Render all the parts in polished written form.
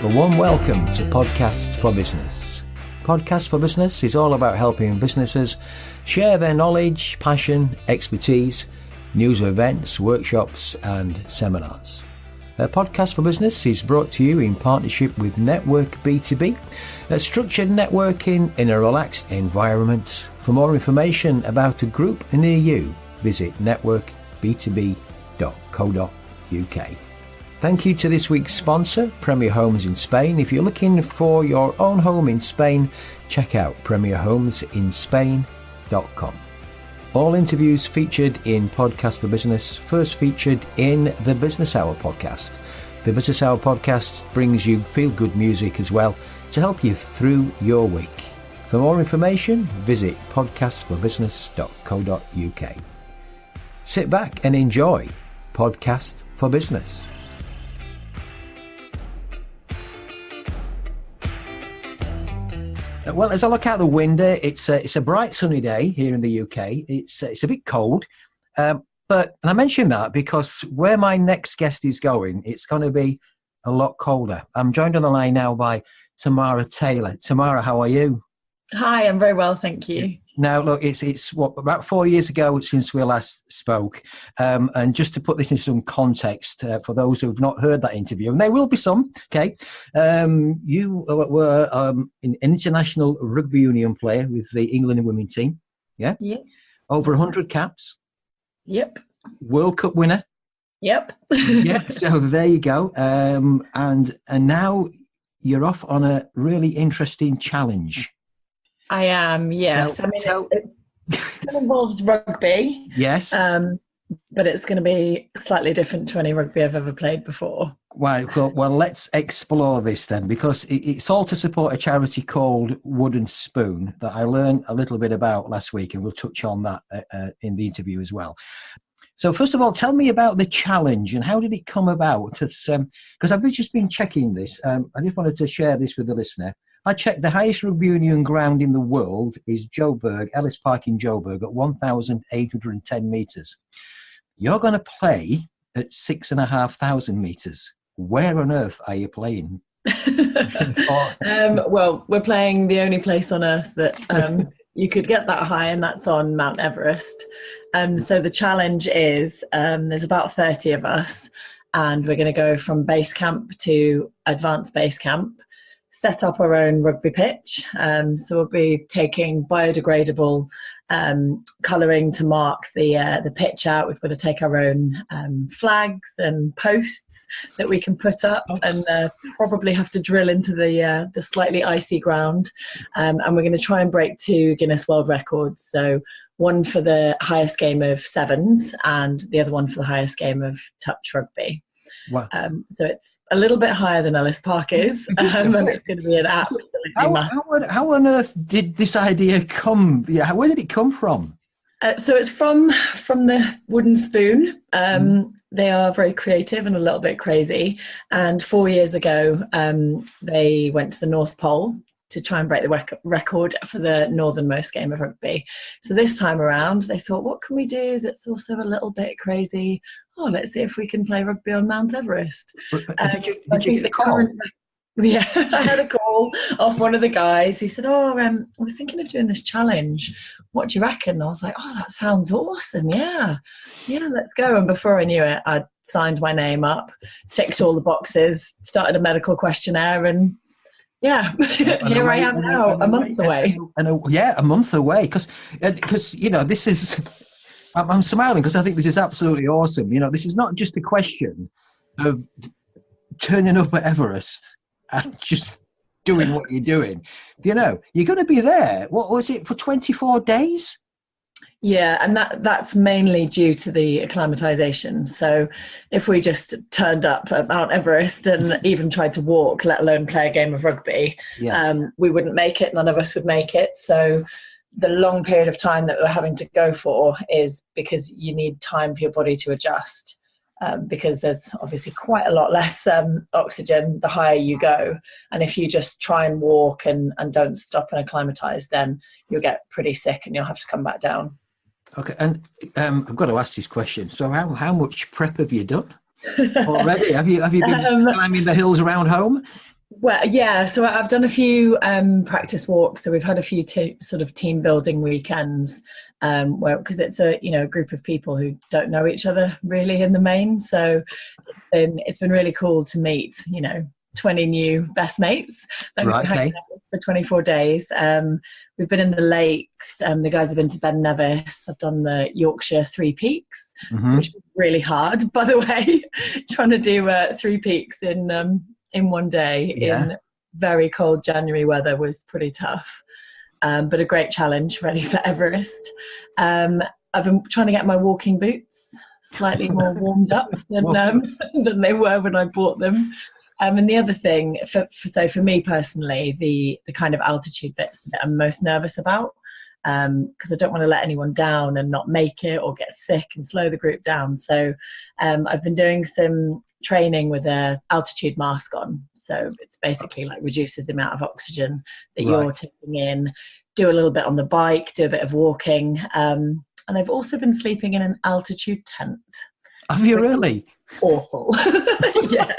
A warm welcome to Podcast for Business. Podcast for Business is all about helping businesses share their knowledge, passion, expertise, news of events, workshops and seminars. Podcast for Business is brought to you in partnership with Network B2B, structured networking in a relaxed environment. For more information about a group near you, visit networkb2b.co.uk. Thank you to this week's sponsor, Premier Homes in Spain. If you're looking for your own home in Spain, check out premierhomesinspain.com. All interviews featured in Podcast for Business, first featured in the Business Hour podcast. The Business Hour podcast brings you feel-good music as well to help you through your week. For more information, visit podcastforbusiness.co.uk. Sit back and enjoy Podcast for Business. Well, as I look out the window, it's a bright sunny day here in the UK. It's a bit cold, and I mention that because where my next guest is going, it's going to be a lot colder. I'm joined on the line now by Tamara Taylor. Tamara, how are you? Hi, I'm very well, thank you. Now, look, it's what, about 4 years ago since we last spoke, and just to put this in some context for those who've not heard that interview, and there will be some, okay, you were an international rugby union player with the England women team, yeah? Yep. Over 100 caps. Yep. World Cup winner. Yep. Yeah, so there you go. And now you're off on a really interesting challenge. I am, yes. It still involves rugby. Yes. But it's going to be slightly different to any rugby I've ever played before. Well, let's explore this then, because it's all to support a charity called Wooden Spoon that I learned a little bit about last week, and we'll touch on that in the interview as well. So first of all, tell me about the challenge and how did it come about? Because I've just been checking this. I just wanted to share this with the listener. I checked the highest rugby union ground in the world is Joburg, Ellis Park in Joburg at 1,810 metres. You're going to play at 6,500 metres. Where on earth are you playing? Well, we're playing the only place on earth that you could get that high, and that's on Mount Everest. So the challenge is there's about 30 of us, and we're going to go from base camp to advanced base camp, set up our own rugby pitch. So we'll be taking biodegradable colouring to mark the pitch out. We've got to take our own flags and posts that we can put up, and probably have to drill into the slightly icy ground. And we're going to try and break 2 Guinness World Records. So one for the highest game of sevens and the other one for the highest game of touch rugby. Wow. So it's a little bit higher than Ellis Park is, and it's going to be an absolutely massive. How on earth did this idea come? Yeah, where did it come from? So it's from the Wooden Spoon. They are very creative and a little bit crazy. And 4 years ago, they went to the North Pole to try and break the record for the northernmost game of rugby. So this time around, they thought, what can we do that's also a little bit crazy? Oh, let's see if we can play rugby on Mount Everest. Did you get a call? Yeah, I had a call off one of the guys. He said, we're thinking of doing this challenge. What do you reckon? And I was like, oh, that sounds awesome. Yeah, let's go. And before I knew it, I'd signed my name up, ticked all the boxes, started a medical questionnaire, and yeah, here I am now, a month away. A month away. Because this is, I'm smiling because I think this is absolutely awesome. This is not just a question of turning up at Everest and just doing what you're doing. You're going to be there. What was it, for 24 days? Yeah, and that's mainly due to the acclimatization. So if we just turned up at Mount Everest and even tried to walk, let alone play a game of rugby, we wouldn't make it. None of us would make it. So the long period of time that we're having to go for is because you need time for your body to adjust, because there's obviously quite a lot less oxygen the higher you go. And if you just try and walk and don't stop and acclimatize, then you'll get pretty sick and you'll have to come back down. Okay, and I've got to ask this question. So how much prep have you done already? Have you been climbing the hills around home? Well, yeah. So I've done a few practice walks. So we've had a few sort of team building weekends, where because it's a a group of people who don't know each other really in the main. So it's been really cool to meet 20 new best mates that I'm Right. hanging Okay. out with for 24 days. We've been in the lakes. The guys have been to Ben Nevis. I've done the Yorkshire Three Peaks, Hmm. which was really hard, by the way. Trying to do three peaks in one day Yeah. in very cold January weather was pretty tough, but a great challenge, ready for Everest. Um, I've been trying to get my walking boots slightly more warmed up than Well, than they were when I bought them. And the other thing, for me personally, the kind of altitude bits that I'm most nervous about, because I don't want to let anyone down and not make it or get sick and slow the group down. So I've been doing some training with a altitude mask on. So it's basically like reduces the amount of oxygen that right. you're taking in. Do a little bit on the bike, do a bit of walking. And I've also been sleeping in an altitude tent, Have you which is really? awful. Yeah.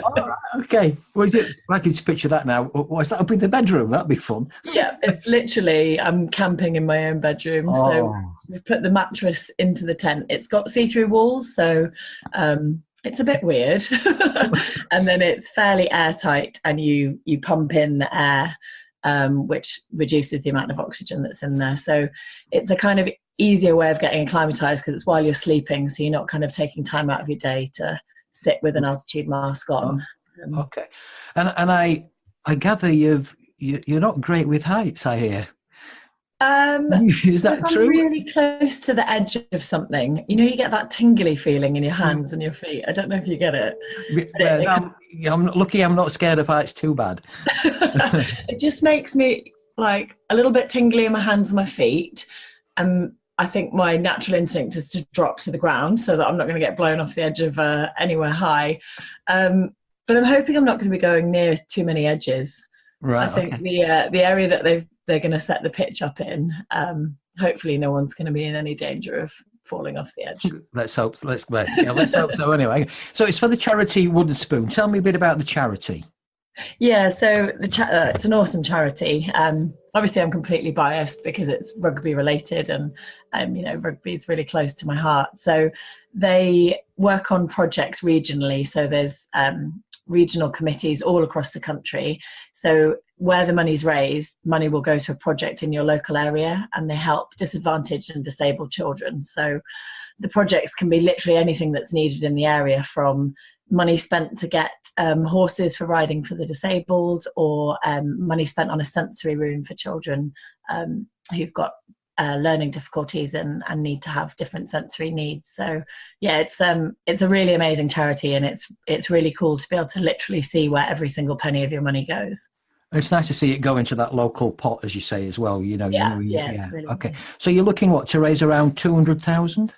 All right, okay. Well, I can just picture that now. What's that up in the bedroom? That'd be fun. Yeah, it's literally, I'm camping in my own bedroom. So Oh, we've put the mattress into the tent. It's got see-through walls, so it's a bit weird. And then it's fairly airtight, and you pump in the air, which reduces the amount of oxygen that's in there. So it's a kind of easier way of getting acclimatized because it's while you're sleeping, so you're not kind of taking time out of your day to sit with an altitude mask oh, on. Um, okay. And I gather you're not great with heights, I hear. Is if that I'm true? really close to the edge of something, you get that tingly feeling in your hands and your feet. I don't know if you get it. But Well, I'm lucky I'm not scared of heights too bad. it just makes me like a little bit tingly in my hands and my feet. I think my natural instinct is to drop to the ground so that I'm not going to get blown off the edge of anywhere high. But I'm hoping I'm not going to be going near too many edges. I Right, think okay. the area that they're going to set the pitch up in. Hopefully, no one's going to be in any danger of falling off the edge. Let's hope. Let's hope so. Anyway, so it's for the charity Wooden Spoon. Tell me a bit about the charity. Yeah, so it's an awesome charity. Obviously, I'm completely biased because it's rugby related, and rugby is really close to my heart. So they work on projects regionally. So there's regional committees all across the country. So where the money's raised, money will go to a project in your local area, and they help disadvantaged and disabled children. So the projects can be literally anything that's needed in the area, from money spent to get horses for riding for the disabled, or money spent on a sensory room for children who've got learning difficulties and need to have different sensory needs. So yeah, it's a really amazing charity, and it's really cool to be able to literally see where every single penny of your money goes. It's nice to see it go into that local pot, as you say, as well. Yeah, Yeah. it's really Okay. nice. So you're looking to raise around 200,000?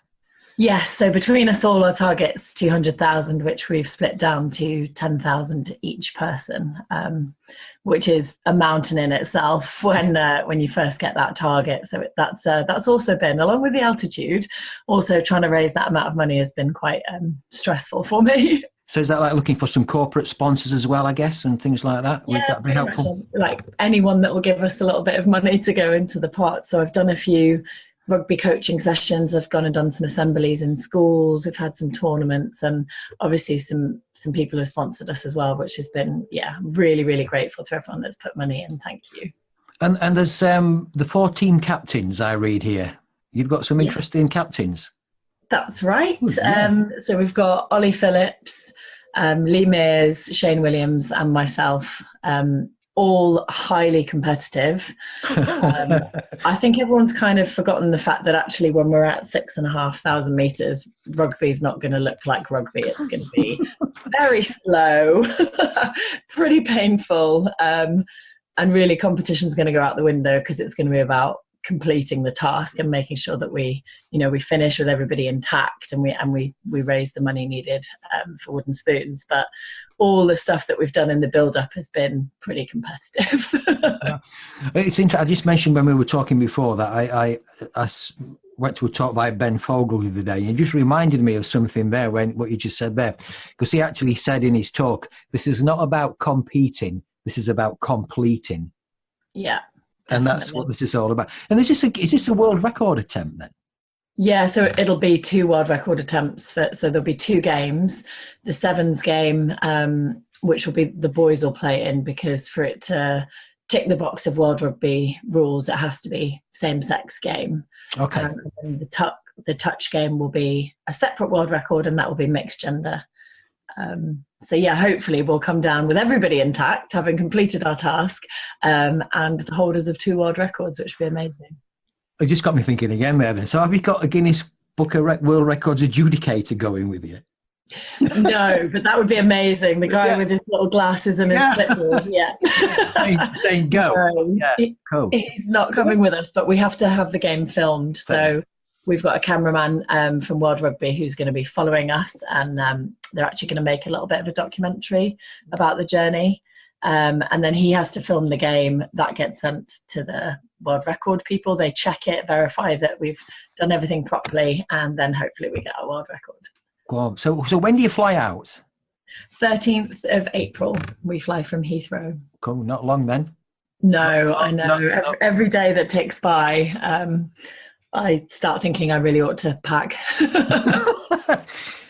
Yes, so between us all, our target's 200,000, which we've split down to 10,000 each person, which is a mountain in itself when you first get that target. So that's also been, along with the altitude, also trying to raise that amount of money has been quite stressful for me. So is that like looking for some corporate sponsors as well, I guess, and things like that? Would Yeah, that be pretty much helpful? like anyone that will give us a little bit of money to go into the pot. So I've done a few rugby coaching sessions. I've gone and done some assemblies in schools. We've had some tournaments, and obviously some people have sponsored us as well, which has been, yeah, really, really grateful to everyone that's put money in. Thank you. And there's the 14 captains I read here. You've got some Yeah, interesting captains. that's right. Good, yeah. So we've got Ollie Phillips, Lee Mears, Shane Williams, and myself, all highly competitive. I think everyone's kind of forgotten the fact that actually when we're at 6,500 meters, rugby is not going to look like rugby. It's going to be very slow, pretty painful, and really competition's going to go out the window because it's going to be about completing the task and making sure that we finish with everybody intact, and we raise the money needed for wooden spoons. But all the stuff that we've done in the build up has been pretty competitive. It's interesting. I just mentioned when we were talking before that went to a talk by Ben Fogle the other day, and it just reminded me of something there when what you just said there, because he actually said in his talk, this is not about competing, this is about completing. Yeah. And that's what this is all about. And is this a world record attempt then? Yeah, so it'll be 2 world record attempts. So there'll be 2 games. The sevens game, which will be the boys will play in, because for it to tick the box of World Rugby rules, it has to be same-sex game. Okay. And the touch game will be a separate world record, and that will be mixed gender. So yeah, hopefully we'll come down with everybody intact, having completed our task, and the holders of 2 world records, which would be amazing. It just got me thinking again there then. So have you got a Guinness Book of World Records adjudicator going with you? No, but that would be amazing. The guy with his little glasses and his clipboard. Yeah. There you go. Cool. He's not coming with us, but we have to have the game filmed. So we've got a cameraman from World Rugby who's going to be following us, and they're actually going to make a little bit of a documentary about the journey. And then he has to film the game. That gets sent to the world record people. They check it, verify that we've done everything properly, and then hopefully we get our world record. Wow. So when do you fly out? 13th of April, we fly from Heathrow. Cool. Not long then. No, I know. Every day that ticks by, I start thinking I really ought to pack.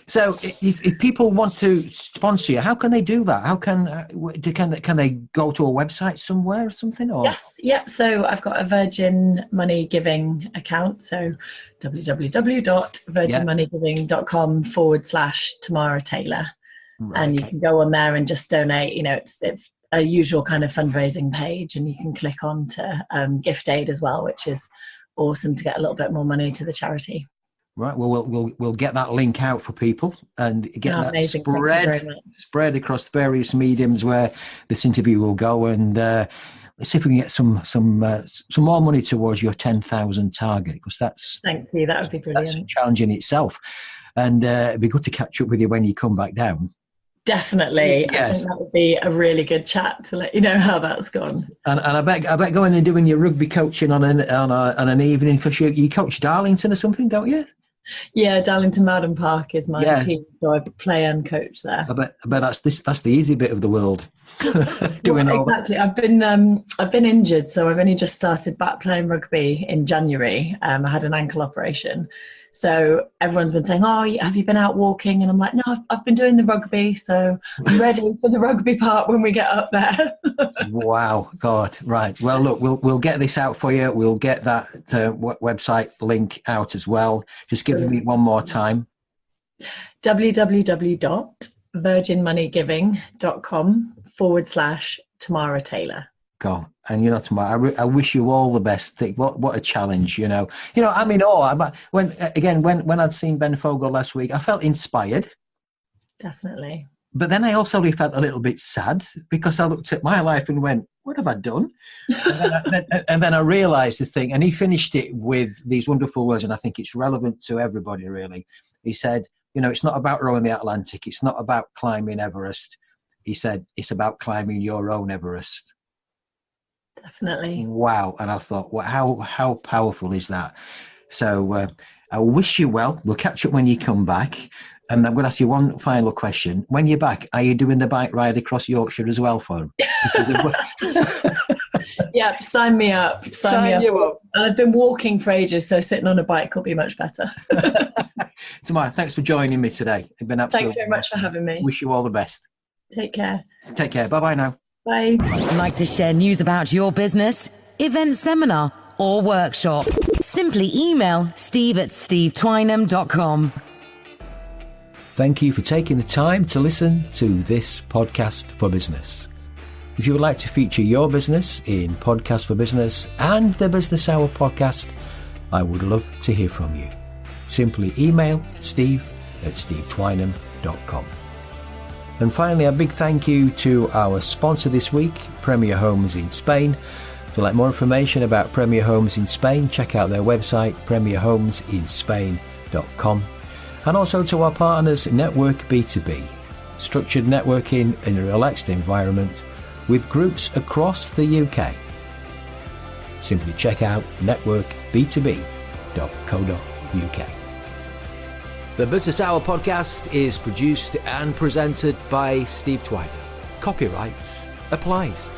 So if people want to sponsor you, how can they do that? How can they go to a website somewhere or something? Or? Yes, yep. So I've got a Virgin Money Giving account. So www.virginmoneygiving.com/Tamara Taylor. Right, and you can go on there and just donate. You know, it's a usual kind of fundraising page, and you can click on to gift aid as well, which is awesome to get a little bit more money to the charity. Right. Well, we'll get that link out for people and get that amazing. spread across various mediums where this interview will go. And let's see if we can get some more money towards your 10,000 target, because that's thank you. That would be brilliant. That's a challenge in itself, and it'd be good to catch up with you when you come back down. Definitely. Yes. I think that would be a really good chat to let you know how that's gone. And I bet going and doing your rugby coaching on an evening, because you coach Darlington or something, don't you? Yeah, Darlington Malden Park is my team, so I play and coach there. I bet that's the easy bit of the world. Doing all exactly. I've been injured, so I've only just started back playing rugby in January. I had an ankle operation, so everyone's been saying, "Oh, have you been out walking?" And I'm like, "No, I've been doing the rugby, so I'm ready for the rugby part when we get up there." Wow, God, right. Well, look, we'll get this out for you. We'll get that website link out as well. Just give me one more time. www.virginmoneygiving.com/Tamara Taylor. Go. And Tamara, I wish you all the best. What a challenge, I'm in awe. When I'd seen Ben Fogle last week, I felt inspired. Definitely. But then I also felt a little bit sad, because I looked at my life and went, what have I done? And then I realised the thing, and he finished it with these wonderful words, and I think it's relevant to everybody, really. He said, it's not about rowing the Atlantic. It's not about climbing Everest. He said, it's about climbing your own Everest. Definitely. Wow. And I thought, well, how powerful is that? So I wish you well. We'll catch up when you come back. And I'm going to ask you one final question. When you're back, are you doing the bike ride across Yorkshire as well for him? Yep, sign me up. Sign me up. And I've been walking for ages, so sitting on a bike will be much better. Tamara, thanks for joining me today. It's been absolutely Thanks very much for having me. Wish you all the best. Take care. Take care. Bye-bye now. Bye. Like to share news about your business, event, seminar, or workshop? Simply email steve@stevetwynham.com. Thank you for taking the time to listen to this podcast for business. If you would like to feature your business in Podcast for Business and the Business Hour podcast, I would love to hear from you. Simply email steve@stevetwynham.com. And finally, a big thank you to our sponsor this week, Premier Homes in Spain. If you'd like more information about Premier Homes in Spain, check out their website, premierhomesinspain.com. And also to our partners, Network B2B, structured networking in a relaxed environment with groups across the UK. Simply check out Network B2B The Business Hour podcast is produced and presented by Steve Twyder. Copyright applies.